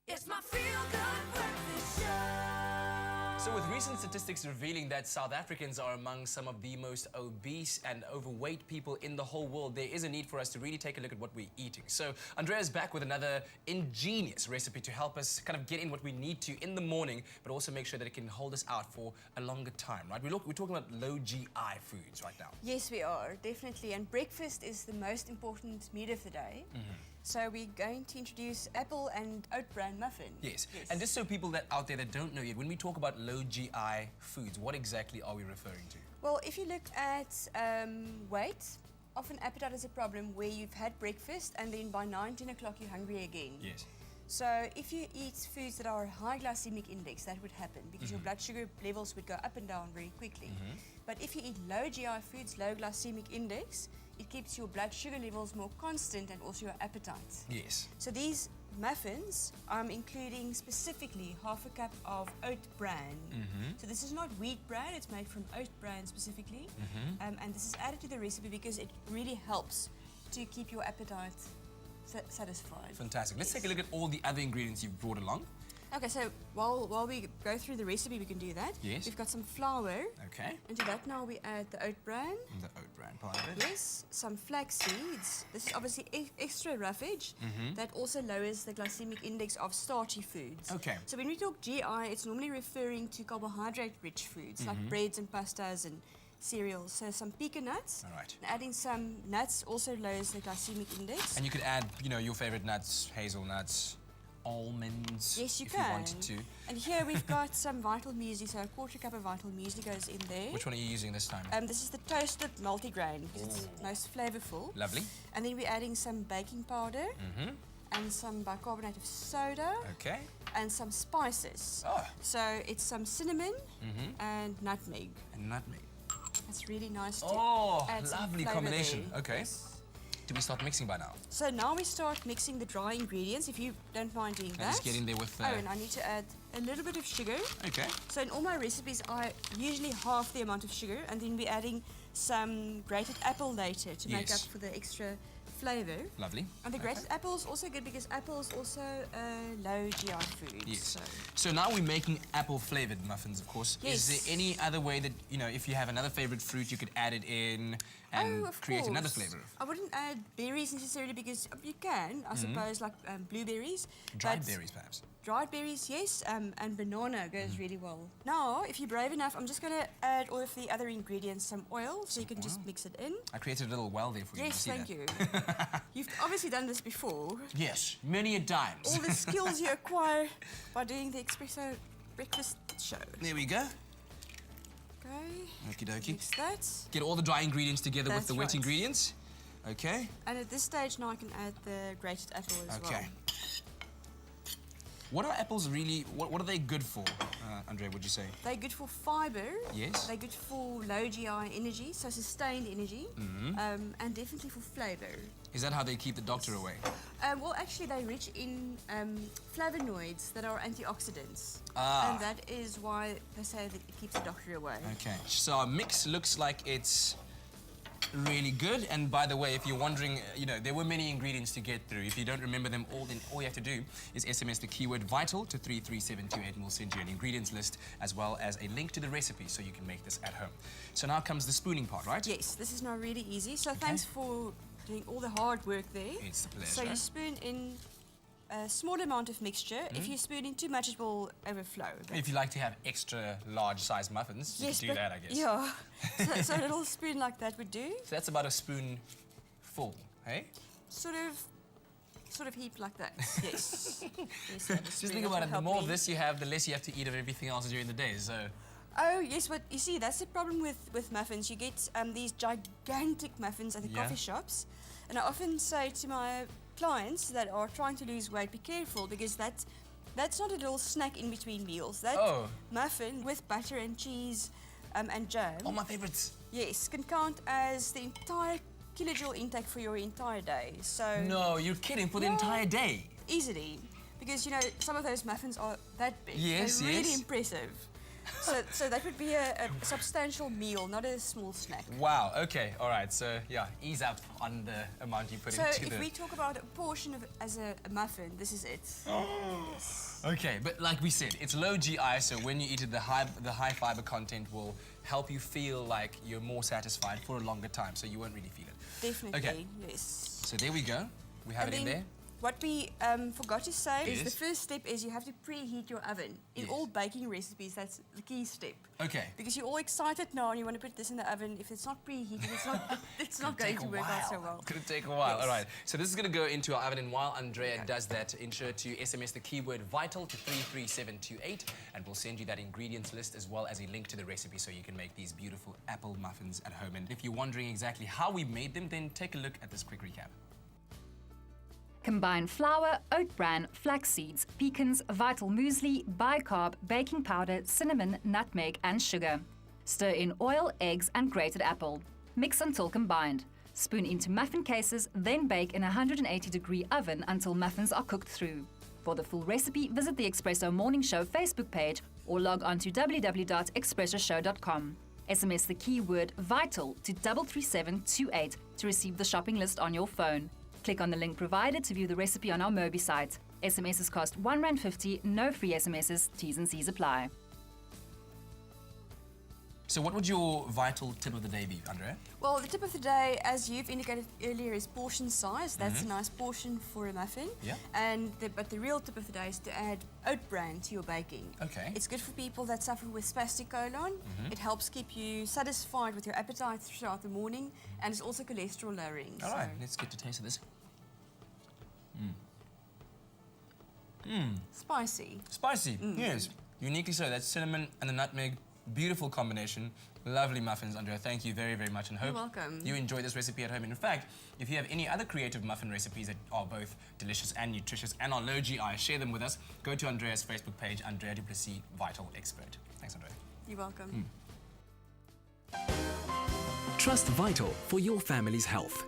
It's my feel-good breakfast show. So with recent statistics revealing that South Africans are among some of the most obese and overweight people in the whole world, there is a need for us to really take a look at what we're eating. So Andrea's back with another ingenious recipe to help us kind of get in what we need to in the morning, but also make sure that it can hold us out for a longer time, right? We're talking about low GI foods right now. Yes, we are, definitely. And breakfast is the most important meal of the day. So we're going to introduce apple and oat bran muffin. Yes. And just so people that out there that don't know yet, when we talk about low GI foods, what exactly are we referring to? Well, if you look at weight, often appetite is a problem where you've had breakfast and then by 9, 10 o'clock you're hungry again. Yes. So if you eat foods that are high glycemic index, that would happen because your blood sugar levels would go up and down very quickly. But if you eat low GI foods, low glycemic index, it keeps your blood sugar levels more constant and also your appetite. Yes. So these muffins, I'm including specifically half a cup of oat bran. So this is not wheat bran, it's made from oat bran specifically. And this is added to the recipe because it really helps to keep your appetite satisfied. Fantastic. Let's take a look at all the other ingredients you've brought along. Okay, so while we go through the recipe, we can do that. Yes. We've got some flour. Okay. Into that now we add the oat bran. The oat bran part of it. Yes, some flax seeds. This is obviously extra roughage. That also lowers the glycemic index of starchy foods. Okay. So when we talk GI, it's normally referring to carbohydrate-rich foods like breads and pastas and cereals. So some pecan nuts. All right. And adding some nuts also lowers the glycemic index. And you could add, you know, your favorite nuts, hazelnuts, almonds. Yes, you if can. you wanted to. And here we've got some vital muesli, so a quarter cup of vital muesli goes in there. Which one are you using this time? This is the toasted multigrain because it's most flavorful. Lovely. And then we're adding some baking powder and some bicarbonate of soda Okay. and some spices. Oh. So it's some cinnamon and nutmeg. And nutmeg. It's really nice to add some lovely flavour combination. there. Okay. Yes. Do we start mixing by now? So now we start mixing the dry ingredients, if you don't mind doing that. Just get in there with... Oh, and I need to add a little bit of sugar. Okay. So in all my recipes, I usually half the amount of sugar, and then we're adding some grated apple later to make up for the extra flavour. Lovely. And the grated apple is also good because apple is also a low GI food. Yes. So now we're making apple-flavoured muffins, of course. Yes. Is there any other way that, you know, if you have another favourite fruit, you could add it in and create another flavour? I wouldn't add berries necessarily because you can, I suppose, like blueberries. Dried berries, perhaps? Dried berries, yes, and banana goes really well. Now, if you're brave enough, I'm just going to add all of the other ingredients, some oil, so you can just mix it in. I created a little well there for you. Yes, Did you see thank that? you. You've obviously done this before. Yes, many a times. All the skills you acquire by doing the espresso breakfast show. There we go. Okay. Okie dokie. Mix that. Get all the dry ingredients together with That's the wet right. ingredients. Okay. And at this stage now I can add the grated apple as well. Okay. What are apples really, what are they good for, Andrea, would you say? They're good for fibre. Yes. They're good for low GI energy, so sustained energy, and definitely for flavour. Is that how they keep the doctor away? Well, actually, they're rich in flavonoids that are antioxidants. Ah. And that is why they say that it keeps the doctor away. Okay, so our mix looks like it's really good. And by the way, if you're wondering, you know, there were many ingredients to get through. If you don't remember them all, then all you have to do is SMS the keyword VITAL to 33728 and we'll send you an ingredients list as well as a link to the recipe so you can make this at home. So now comes the spooning part, right? Yes, this is now really easy. So thanks for doing all the hard work there. It's a pleasure. So you spoon in a small amount of mixture. If you spoon in too much, it will overflow. If you like to have extra large size muffins, you can do that, I guess. Yeah. so a little spoon like that would do. So that's about a spoon full, hey? Sort of heaped like that. Yes. Yes, Just think about it, the more of this you have, the less you have to eat of everything else during the day, so... Oh, yes, but you see, that's the problem with muffins. You get these gigantic muffins at the coffee shops. And I often say to my clients that are trying to lose weight, be careful, because that's not a little snack in between meals. That muffin with butter and cheese and jam. Oh, my favourites. Yes, can count as the entire kilojoule intake for your entire day. So no, you're kidding, for the entire day? Easily. Because, you know, some of those muffins are that big. Yes, They're really impressive. So that would be a substantial meal, not a small snack. Wow, okay, all right. So, yeah, ease up on the amount you put into the... So if we talk about a portion of as a muffin, this is it. Oh. Yes. Okay, but like we said, it's low GI, so when you eat it, the high fiber content will help you feel like you're more satisfied for a longer time, so you won't really feel it. Definitely, Okay. yes. So there we go. We have And it in then there. What we forgot to say is Yes. the first step is you have to preheat your oven. In Yes. all baking recipes, that's the key step. Okay. Because you're all excited now and you want to put this in the oven. If it's not preheated, it's not going to work out so well. It's going to take a while. Yes. All right. So this is going to go into our oven, and while Andrea does that, ensure to SMS the keyword VITAL to 33728, and we'll send you that ingredients list as well as a link to the recipe so you can make these beautiful apple muffins at home. And if you're wondering exactly how we made them, then take a look at this quick recap. Combine flour, oat bran, flax seeds, pecans, vital muesli, bicarb, baking powder, cinnamon, nutmeg, and sugar. Stir in oil, eggs, and grated apple. Mix until combined. Spoon into muffin cases, then bake in a 180-degree oven until muffins are cooked through. For the full recipe, visit the Espresso Morning Show Facebook page or log on to www.expressoshow.com. SMS the keyword VITAL to 33728 to receive the shopping list on your phone. Click on the link provided to view the recipe on our Mobi site. SMSs cost R1.50, no free SMSs, T's and C's apply. So what would your vital tip of the day be, Andrea? Well, the tip of the day, as you've indicated earlier, is portion size. That's a nice portion for a muffin. Yeah. But the real tip of the day is to add oat bran to your baking. Okay. It's good for people that suffer with spastic colon. It helps keep you satisfied with your appetite throughout the morning, and it's also cholesterol lowering. All right, let's get a taste of this. Spicy. Spicy, yes. Uniquely so. That's cinnamon and the nutmeg. Beautiful combination. Lovely muffins, Andrea. Thank you very, very much, and hope You're welcome. you enjoy this recipe at home. And in fact, if you have any other creative muffin recipes that are both delicious and nutritious and are low GI, share them with us. Go to Andrea's Facebook page, Andrea Duplessis, Vital Expert. Thanks, Andrea. You're welcome. Trust Vital for your family's health.